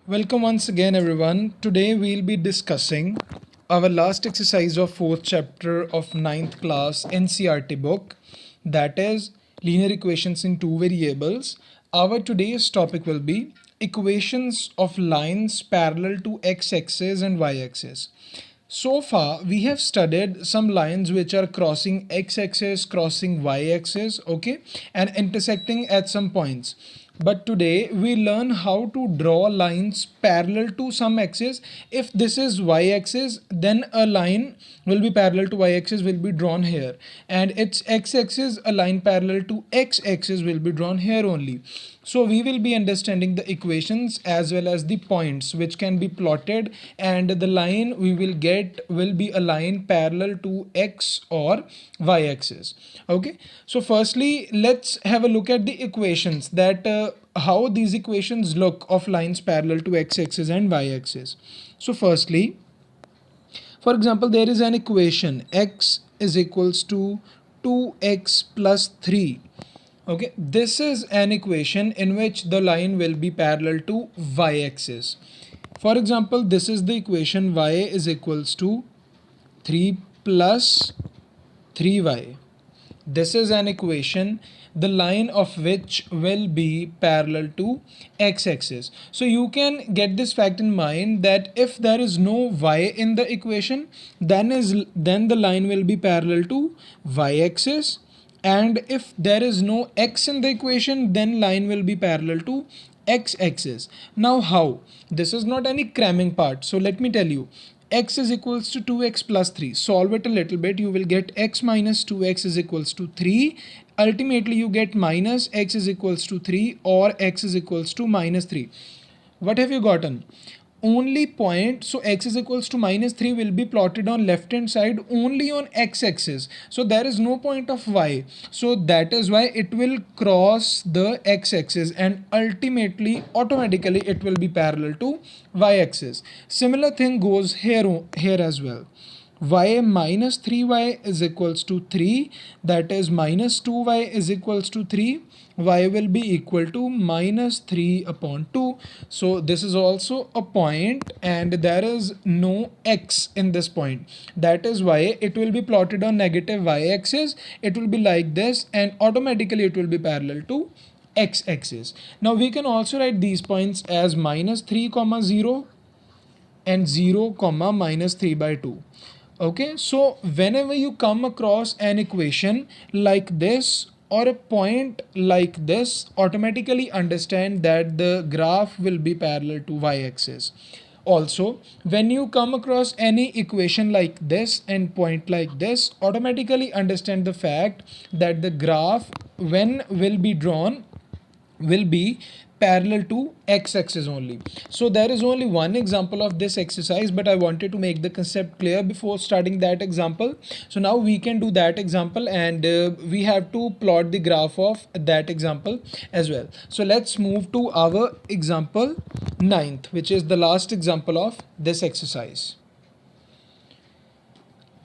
Welcome once again, everyone. Today we'll be discussing our last exercise of fourth chapter of ninth class NCERT book, that is linear equations in two variables. Our today's topic will be equations of lines parallel to x-axis and y-axis. So far, we have studied some lines which are crossing x-axis, crossing y-axis, okay, and intersecting at some points. But today we learn how to draw lines parallel to some axis. If this is y-axis, then a line will be parallel to y-axis will be drawn here, and its x-axis, a line parallel to x-axis will be drawn here only. So we will be understanding the equations as well as the points which can be plotted, and the line we will get will be a line parallel to x or y axis. Okay, so firstly let's have a look at the equations, that how these equations look of lines parallel to x axis and y axis. So firstly, for example, there is an equation x is equals to 2x plus 3. Okay, this is an equation in which the line will be parallel to y-axis. For example, this is the equation y is equals to 3 plus 3y. This is an equation, the line of which will be parallel to x-axis. So you can get this fact in mind that if there is no y in the equation, then the line will be parallel to y-axis, and if there is no x in the equation, then line will be parallel to x-axis. Now how? This is not any cramming part, so let me tell you. X is equals to 2x plus 3. Solve it a little bit. You will get x minus 2x is equals to 3. Ultimately, you get minus x is equals to 3 or x is equals to minus 3. What have you gotten? Only point, so x is equals to minus 3 will be plotted on left hand side only on x-axis. So there is no point of y. So that is why it will cross the x-axis, and ultimately automatically it will be parallel to y-axis. Similar thing goes here as well. Y minus 3y is equals to 3, that is minus 2y is equals to 3. Y will be equal to minus 3 upon 2. So this is also a point, and there is no x in this point. That is why it will be plotted on negative y-axis. It will be like this, and automatically it will be parallel to x-axis. Now we can also write these points as minus 3 comma 0 and 0 comma minus 3 by 2. Okay, so whenever you come across an equation like this or a point like this, automatically understand that the graph will be parallel to y-axis. Also, when you come across any equation like this and point like this, automatically understand the fact that the graph when will be drawn will be parallel to x-axis only. So there is only one example of this exercise, but I wanted to make the concept clear before starting that example. So now we can do that example, and we have to plot the graph of that example as well. So let's move to our example 9th, which is the last example of this exercise.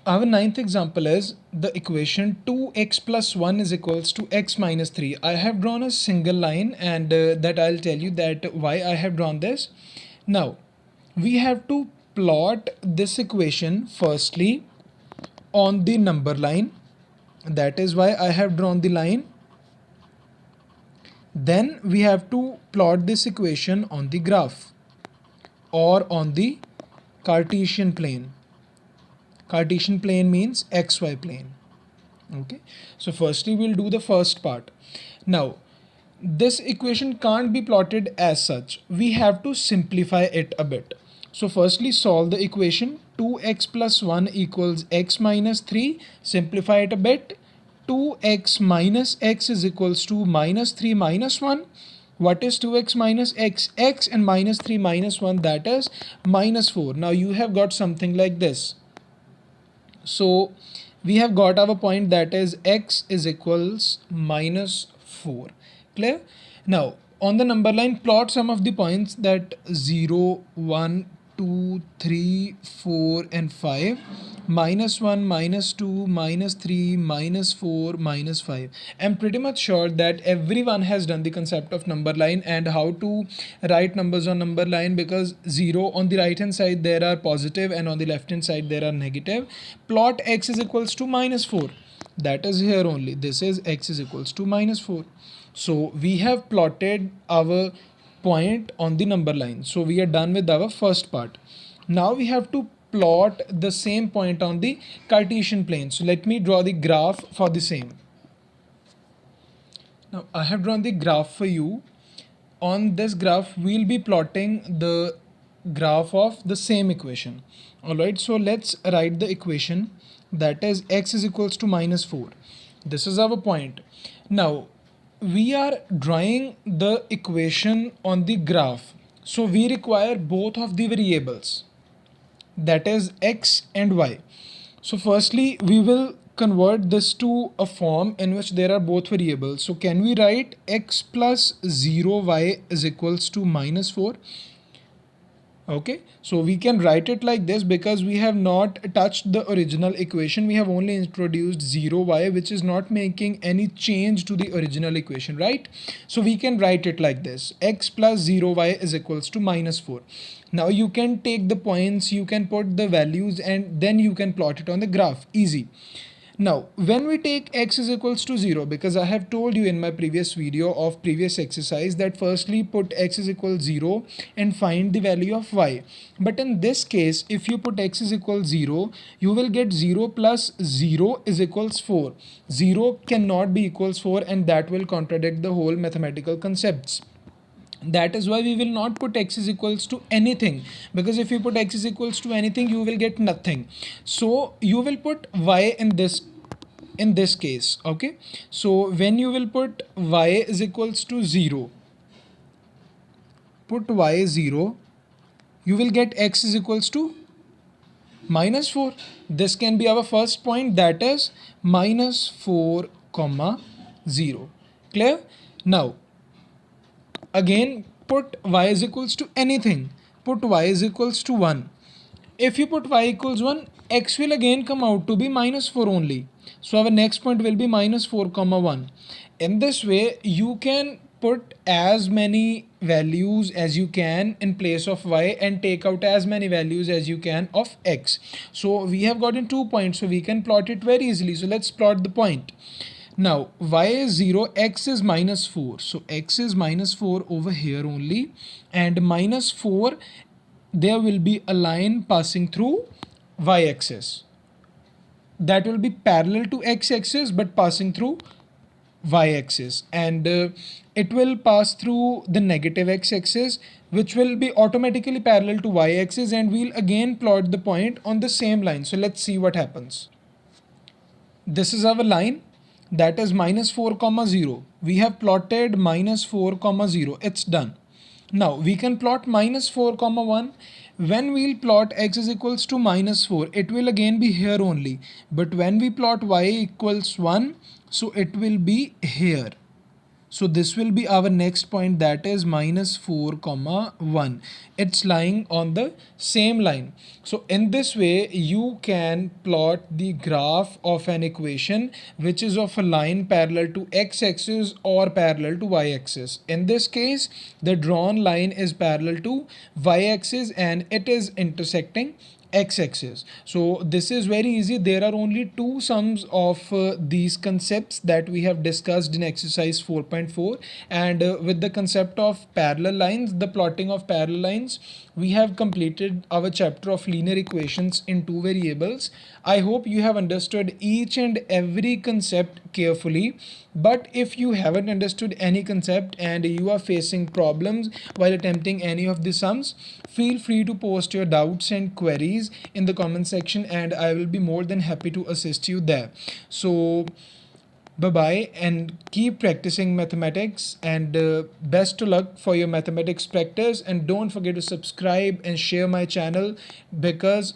Our 9th example is the equation 2x plus 1 is equals to x minus 3. I have drawn a single line, and that I'll tell you that why I have drawn this. Now, we have to plot this equation firstly on the number line. That is why I have drawn the line. Then we have to plot this equation on the graph or on the Cartesian plane. Cartesian plane means xy plane. Okay, so firstly we'll do the first part. Now this equation can't be plotted as such. We have to simplify it a bit. So firstly solve the equation. 2x plus 1 equals x minus 3. Simplify it a bit. 2x minus x is equals to minus 3 minus 1. What is 2x minus x? X and minus 3 minus 1, that is minus 4. Now you have got something like this. So we have got our point, that is x is equals minus 4. Clear? Now on the number line, plot some of the points, that 0, 1, 2, 3, 4 and 5. -1, -2, -3, -4, -5. I'm pretty much sure that everyone has done the concept of number line and how to write numbers on number line, because 0 on the right hand side there are positive and on the left hand side there are negative. Plot x is equals to -4. That is here only. This is x is equals to -4. So we have plotted our point on the number line. So we are done with our first part. Now we have to plot the same point on the Cartesian plane. So let me draw the graph for the same. Now I have drawn the graph for you. On this graph we'll be plotting the graph of the same equation. Alright, so let's write the equation, that is x is equals to -4. This is our point. Now we are drawing the equation on the graph, so we require both of the variables, that is x and y. So firstly we will convert this to a form in which there are both variables. So can we write x plus 0y is equals to -4? Okay, so we can write it like this because we have not touched the original equation. We have only introduced 0y, which is not making any change to the original equation, right? So we can write it like this: x plus 0y is equals to -4. Now you can take the points, you can put the values, and then you can plot it on the graph. Easy. Now, when we take x is equals to 0, because I have told you in my previous video of previous exercise that firstly put x is equal 0 and find the value of y. But in this case, if you put x is equal 0, you will get 0 plus 0 is equals 4. 0 cannot be equals 4, and that will contradict the whole mathematical concepts. That is why we will not put x is equals to anything, because if you put x is equals to anything, you will get nothing. So you will put y in this case. Okay, so when you will put y is equals to 0, put y 0, you will get x is equals to -4. This can be our first point, that is -4 comma 0. Clear? Now again, put y is equals to anything. Put y is equals to 1. If you put y equals 1, x will again come out to be -4 only. So our next point will be -4 comma 1. In this way, you can put as many values as you can in place of y and take out as many values as you can of x. So we have gotten 2 points, so we can plot it very easily. So let's plot the point. Now y is 0, x is -4. So x is -4 over here only, and -4, there will be a line passing through y-axis. That will be parallel to x-axis but passing through y-axis, and it will pass through the negative x-axis, which will be automatically parallel to y-axis, and we'll again plot the point on the same line. So let's see what happens. This is our line, that is -4 comma 0. We have plotted -4 comma 0. It's done. Now we can plot -4 comma 1. When we'll plot x is equals to -4, it will again be here only. But when we plot y equals 1, so it will be here. So this will be our next point, that is -4 comma 1. It's lying on the same line. So in this way you can plot the graph of an equation which is of a line parallel to x-axis or parallel to y-axis. In this case, the drawn line is parallel to y-axis and it is intersecting x-axis. So this is very easy. There are only 2 sums of these concepts that we have discussed in exercise 4.4, and with the concept of parallel lines, the plotting of parallel lines, we have completed our chapter of linear equations in 2 variables. I hope you have understood each and every concept carefully. But if you haven't understood any concept and you are facing problems while attempting any of the sums, feel free to post your doubts and queries in the comment section, and I will be more than happy to assist you there. So bye bye, and keep practicing mathematics, and best of luck for your mathematics practice. And don't forget to subscribe and share my channel, because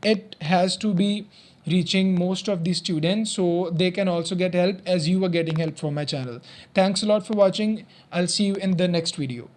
it has to be reaching most of the students so they can also get help as you are getting help from my channel. Thanks a lot for watching. I'll see you in the next video.